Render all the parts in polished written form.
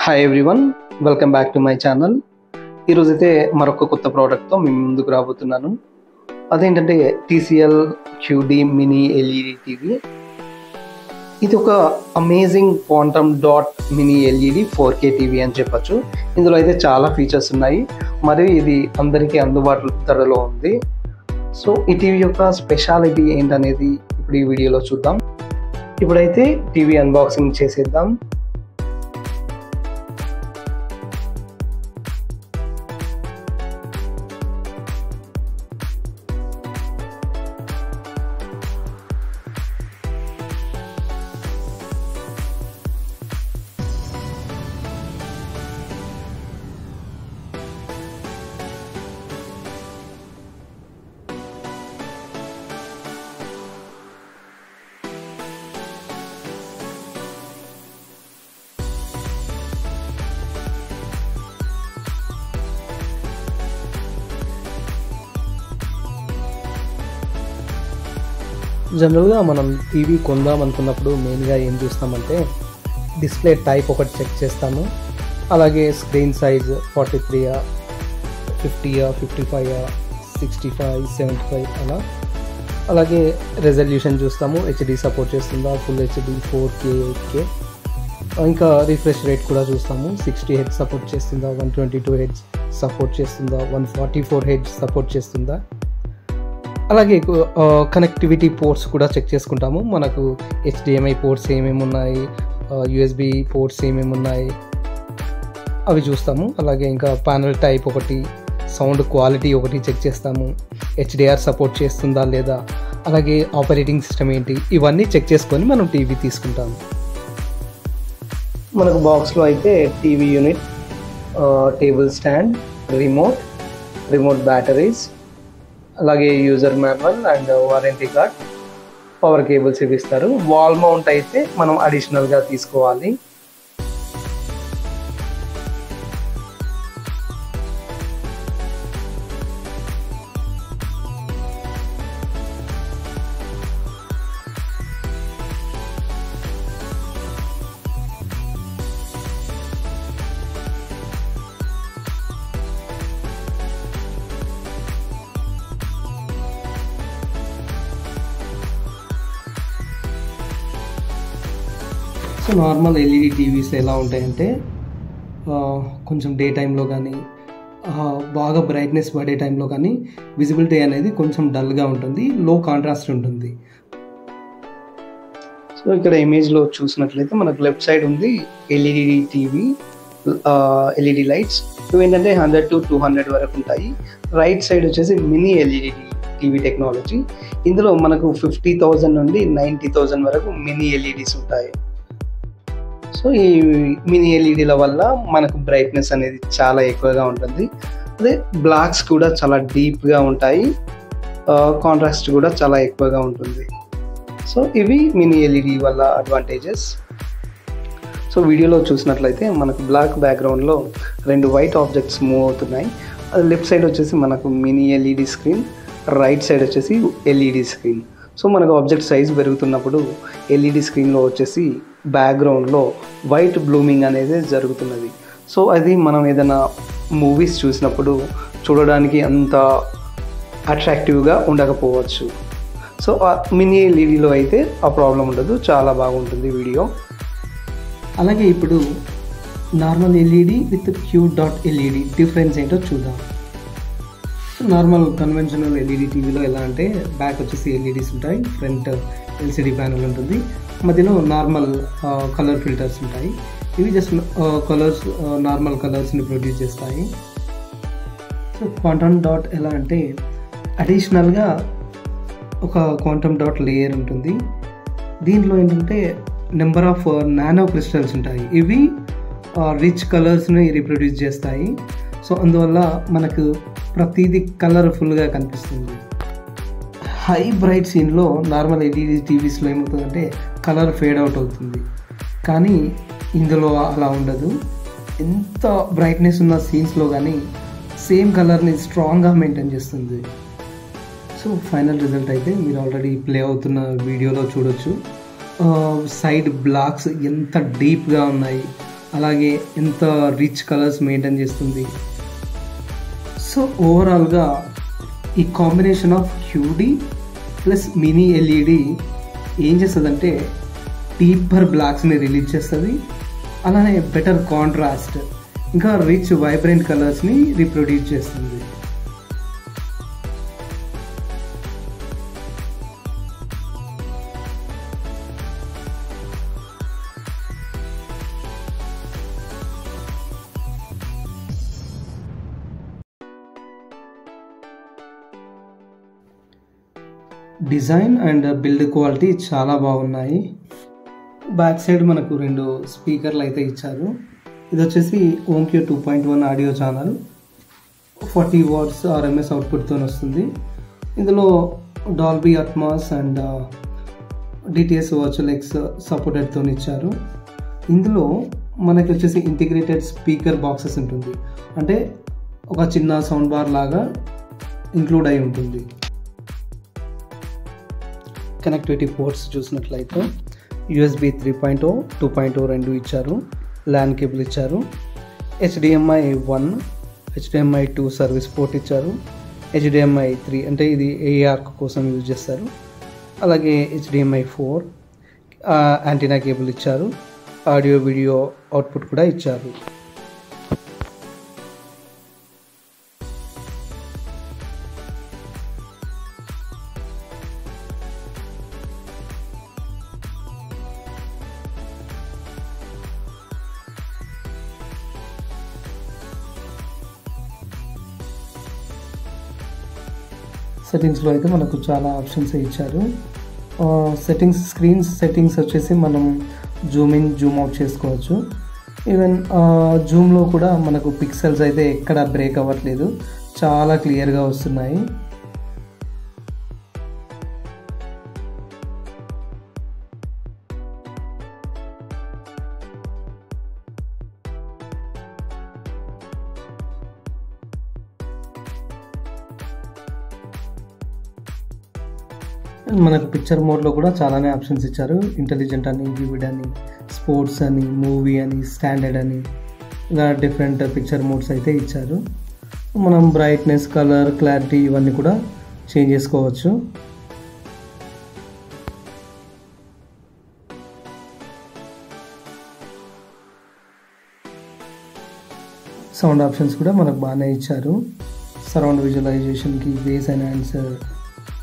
Hi everyone, welcome back to my channel. ఈరోజైతే మరొక కొత్త ప్రోడక్ట్తో మేము ముందుకు రాబోతున్నాను. అదేంటంటే TCL QD mini LED TV. ఇది ఒక amazing quantum dot mini LED 4K TV అని చెప్పచ్చు. ఇందులో అయితే చాలా ఫీచర్స్ ఉన్నాయి, మరియు ఇది అందరికీ అందుబాటులో ధరలో ఉంది. సో ఈ టీవీ యొక్క స్పెషాలిటీ ఏంటనేది ఇప్పుడు ఈ వీడియోలో చూద్దాం. ఇప్పుడైతే టీవీ అన్బాక్సింగ్ చేసేద్దాం. జనరల్గా మనం టీవీ కొందాం అనుకున్నప్పుడు మెయిన్గా ఏం చూస్తామంటే డిస్ప్లే టైప్ ఒకటి చెక్ చేస్తాము. అలాగే స్క్రీన్ సైజ్ 43, 50, 55, 65, 75 అలా. అలాగే రెజల్యూషన్ చూస్తాము, HD సపోర్ట్ చేస్తుందా, ఫుల్ HD, 4K, 8K. ఇంకా రిఫ్రెష్ రేట్ కూడా చూస్తాము, 60 Hz సపోర్ట్ చేస్తుందా, 122 Hz సపోర్ట్ చేస్తుందా, 144 Hz సపోర్ట్ చేస్తుందా. అలాగే కనెక్టివిటీ పోర్ట్స్ కూడా చెక్ చేసుకుంటాము. మనకు HDMI పోర్ట్స్ ఏమేమి ఉన్నాయి, USB పోర్ట్స్ ఏమేమి ఉన్నాయి అవి చూస్తాము. అలాగే ఇంకా ప్యానల్ టైప్ ఒకటి, సౌండ్ క్వాలిటీ ఒకటి చెక్ చేస్తాము, HDR సపోర్ట్ చేస్తుందా లేదా, అలాగే ఆపరేటింగ్ సిస్టమ్ ఏంటి, ఇవన్నీ చెక్ చేసుకొని మనం టీవీ తీసుకుంటాము. మనకు బాక్స్లో అయితే TV unit, table stand, remote batteries, అలాగే user manual and warranty card, power cables ఇవి ఇస్తారు. వాల్ మౌంట్ అయితే మనం అడిషనల్గా తీసుకోవాలి. సో నార్మల్ ఎల్ఈడి టీవీస్ ఎలా ఉంటాయంటే కొంచెం డే టైంలో కానీ బాగా బ్రైట్నెస్ పడే టైంలో కానీ విజిబిలిటీ అనేది కొంచెం డల్గా ఉంటుంది, లో కాంట్రాస్ట్ ఉంటుంది. సో ఇక్కడ ఇమేజ్లో చూసినట్లయితే మనకు లెఫ్ట్ సైడ్ ఉంది ఎల్ఈడి టీవీ, ఎల్ఈడి లైట్స్. ఇవి ఏంటంటే 100 to 200 వరకు ఉంటాయి. రైట్ సైడ్ వచ్చేసి మినీ ఎల్ఈడి టీవీ టెక్నాలజీ. ఇందులో మనకు 50,000 నుండి 90,000 వరకు మినీ ఎల్ఈడీస్ ఉంటాయి. సో ఈ మినీ ఎల్ఈడీల వల్ల మనకు బ్రైట్నెస్ అనేది చాలా ఎక్కువగా ఉంటుంది. అదే బ్లాక్స్ కూడా చాలా డీప్గా ఉంటాయి, కాంట్రాస్ట్ కూడా చాలా ఎక్కువగా ఉంటుంది. సో ఇవి మినీ ఎల్ఈడి వల్ల అడ్వాంటేజెస్. సో వీడియోలో చూసినట్లయితే మనకు బ్లాక్ బ్యాక్గ్రౌండ్లో 2 వైట్ ఆబ్జెక్ట్స్ మూవ్ అవుతున్నాయి. అది లెఫ్ట్ సైడ్ వచ్చేసి మనకు mini LED screen, right side వచ్చేసి ఎల్ఈడి స్క్రీన్. సో మనకు ఆబ్జెక్ట్ సైజ్ పెరుగుతున్నప్పుడు ఎల్ఈడి స్క్రీన్లో వచ్చేసి బ్యాక్గ్రౌండ్లో వైట్ బ్లూమింగ్ అనేది జరుగుతున్నది. సో అది మనం ఏదైనా మూవీస్ చూసినప్పుడు చూడడానికి అంత అట్రాక్టివ్గా ఉండకపోవచ్చు. సో ఆ మినీ ఎల్ఈడిలో అయితే ఆ ప్రాబ్లం ఉండదు, చాలా బాగుంటుంది వీడియో. అలాగే ఇప్పుడు normal LED with Q.LED difference ఏంటో చూద్దాం. నార్మల్ కన్వెన్షనల్ ఎల్ఈడి టీవీలో ఎలా అంటే బ్యాక్ వచ్చేసి ఎల్ఈడీస్ ఉంటాయి, ఫ్రంట్ LCD ప్యానల్ ఉంటుంది, మధ్యలో నార్మల్ కలర్ ఫిల్టర్స్ ఉంటాయి. ఇవి జస్ట్ కలర్స్, నార్మల్ కలర్స్ని ప్రొడ్యూస్ చేస్తాయి. సో క్వాంటమ్ డాట్ ఎలా అంటే అడిషనల్గా ఒక క్వాంటమ్ డాట్ లేయర్ ఉంటుంది. దీంట్లో ఏంటంటే నెంబర్ ఆఫ్ నానో క్రిస్టల్స్ ఉంటాయి. ఇవి రిచ్ కలర్స్ని రీప్రొడ్యూస్ చేస్తాయి. సో అందువల్ల మనకు ప్రతిదీ కలర్ఫుల్గా కనిపిస్తుంది. హై బ్రైట్ సీన్లో నార్మల్ ఎల్ఈడి టీవీస్లో ఏమవుతుందంటే కలర్ ఫేడ్ అవుట్ అవుతుంది, కానీ ఇందులో అలా ఉండదు. ఎంత బ్రైట్నెస్ ఉన్న సీన్స్లో కానీ సేమ్ కలర్ని స్ట్రాంగ్గా మెయింటైన్ చేస్తుంది. సో ఫైనల్ రిజల్ట్ అయితే మీరు ఆల్రెడీ ప్లే అవుతున్న వీడియోలో చూడొచ్చు. సైడ్ బ్లాక్స్ ఎంత డీప్గా ఉన్నాయి, అలాగే ఎంత రిచ్ కలర్స్ మెయింటైన్ చేస్తుంది. సో ఓవరాల్గా ఈ combination of QD plus mini LED ఏం చేస్తుందంటే డీపర్ బ్లాక్స్ని రిలీజ్ చేస్తుంది, అలానే బెటర్ కాంట్రాస్ట్ ఇంకా రిచ్ వైబ్రెంట్ కలర్స్ని రీప్రొడ్యూస్ చేస్తుంది. డిజైన్ అండ్ బిల్డ్ క్వాలిటీ చాలా బాగున్నాయి. బ్యాక్ సైడ్ మనకు 2 స్పీకర్లు అయితే ఇచ్చారు. ఇది వచ్చేసి Onkyo 2.1 audio channel, 40 watts RMS అవుట్పుట్తో వస్తుంది. ఇందులో Dolby Atmos and DTS virtual X సపోర్టెడ్తో ఇచ్చారు. ఇందులో మనకి వచ్చేసి ఇంటిగ్రేటెడ్ స్పీకర్ బాక్సెస్ ఉంటుంది, అంటే ఒక చిన్న సౌండ్ బార్ లాగా ఇంక్లూడ్ అయి ఉంటుంది. కనెక్టివిటీ పోర్ట్స్ చూసినట్లయితే USB 3.0, 2.0 రెండు ఇచ్చారు, ల్యాన్ కేబుల్ ఇచ్చారు, HDMI 1, HDMI 2 సర్వీస్ పోర్ట్ ఇచ్చారు, HDMI 3 అంటే ఇది AR కోసం యూజ్ చేస్తారు, అలాగే HDMI 4 యాంటీనా కేబుల్ ఇచ్చారు, ఆడియో వీడియో అవుట్పుట్ కూడా ఇచ్చారు. సెట్టింగ్స్లో అయితే మనకు చాలా ఆప్షన్స్ ఇచ్చారు. స్క్రీన్ సెట్టింగ్స్ వచ్చేసి మనం జూమ్ ఇన్ జూమ్ అవుట్ చేసుకోవచ్చు. ఈవెన్ జూమ్లో కూడా మనకు పిక్సెల్స్ అయితే ఎక్కడ బ్రేక్ అవ్వట్లేదు, చాలా క్లియర్గా వస్తున్నాయి. మనకు పిక్చర్ మోడ్లో కూడా చాలానే ఆప్షన్స్ ఇచ్చారు. ఇంటెలిజెంట్ అని, వివిడ్ అని, స్పోర్ట్స్ అని, మూవీ అని, స్టాండర్డ్ అని, ఇలా డిఫరెంట్ పిక్చర్ మోడ్స్ అయితే ఇచ్చారు. మనం బ్రైట్నెస్, కలర్, క్లారిటీ ఇవన్నీ కూడా చేంజ్ చేసుకోవచ్చు. సౌండ్ ఆప్షన్స్ కూడా మనకు బాగానే ఇచ్చారు. సరౌండ్ విజువలైజేషన్కి, బేస్ ఎన్హాన్సర్,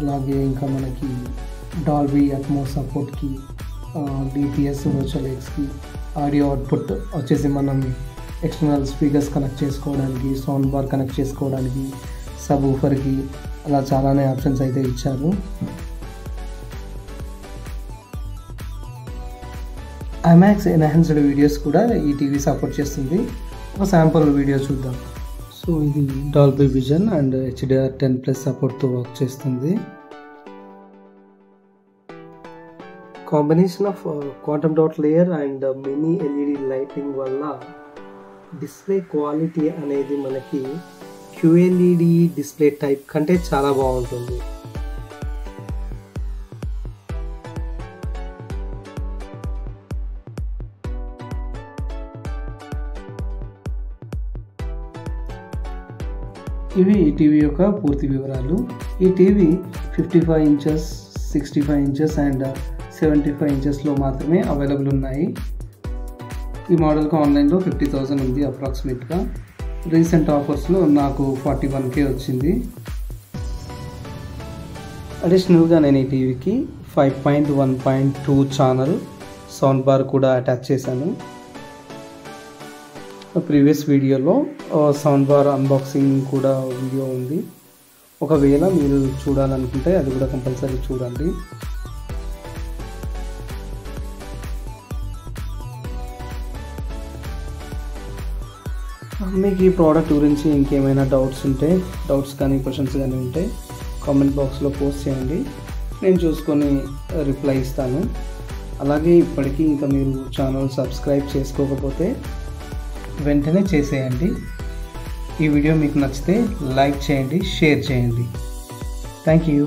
అలాగే ఇంకా మనకి డాల్బీ అట్మాస్ సపోర్ట్కి, DTS వర్చువల్ ఎక్స్కి, ఆడియో అవుట్పుట్ వచ్చేసి మనం ఎక్స్టర్నల్ స్పీకర్స్ కనెక్ట్ చేసుకోవడానికి, సౌండ్ బార్ కనెక్ట్ చేసుకోవడానికి, సబ్ ఊఫర్కి, అలా చాలానే ఆప్షన్స్ అయితే ఇచ్చారు. IMAX ఎన్హాన్స్డ్ వీడియోస్ కూడా ఈ టీవీ సపోర్ట్ చేస్తుంది. ఒక శాంపుల్ వీడియో చూద్దాం. సో ఇది డాల్బీ విజన్ అండ్ HDR10+ సపోర్ట్తో వర్క్ చేస్తుంది. Combination of quantum dot layer and mini LED lighting వల్ల డిస్ప్లే క్వాలిటీ అనేది మనకి QLED డిస్ప్లే టైప్ కంటే చాలా బాగుంటుంది. ఇవి ఈ టీవీ యొక్క పూర్తి వివరాలు. ఈ టీవీ 55 ఇంచెస్, 65 ఇంచెస్ అండ్ 75 ఇంచెస్లో మాత్రమే అవైలబుల్ ఉన్నాయి. ఈ మోడల్కి ఆన్లైన్లో 50,000 ఉంది అప్రాక్సిమేట్గా. రీసెంట్ ఆఫర్స్లో నాకు 41K వచ్చింది. అడిషనల్గా నేను ఈ టీవీకి 5.1.2 ఛానల్ సౌండ్ బార్ కూడా అటాచ్ చేశాను. ప్రీవియస్ వీడియోలో సౌండ్ బార్ అన్బాక్సింగ్ కూడా వీడియో ఉంది. ఒకవేళ మీరు చూడాలనుకుంటే అది కూడా కంపల్సరీ చూడండి. మీకు ఈ ప్రోడక్ట్ గురించి ఇంకేమైనా డౌట్స్ కానీ క్వశ్చన్స్ కానీ ఉంటే కామెంట్ బాక్స్లో పోస్ట్ చేయండి, నేను చూసుకొని రిప్లై ఇస్తాను. అలాగే ఇప్పటికీ ఇంకా మీరు ఛానల్ సబ్స్క్రైబ్ చేసుకోకపోతే వెంటనే చేసేయండి. ఈ వీడియో మీకు నచ్చితే లైక్ చేయండి, షేర్ చేయండి. Thank you.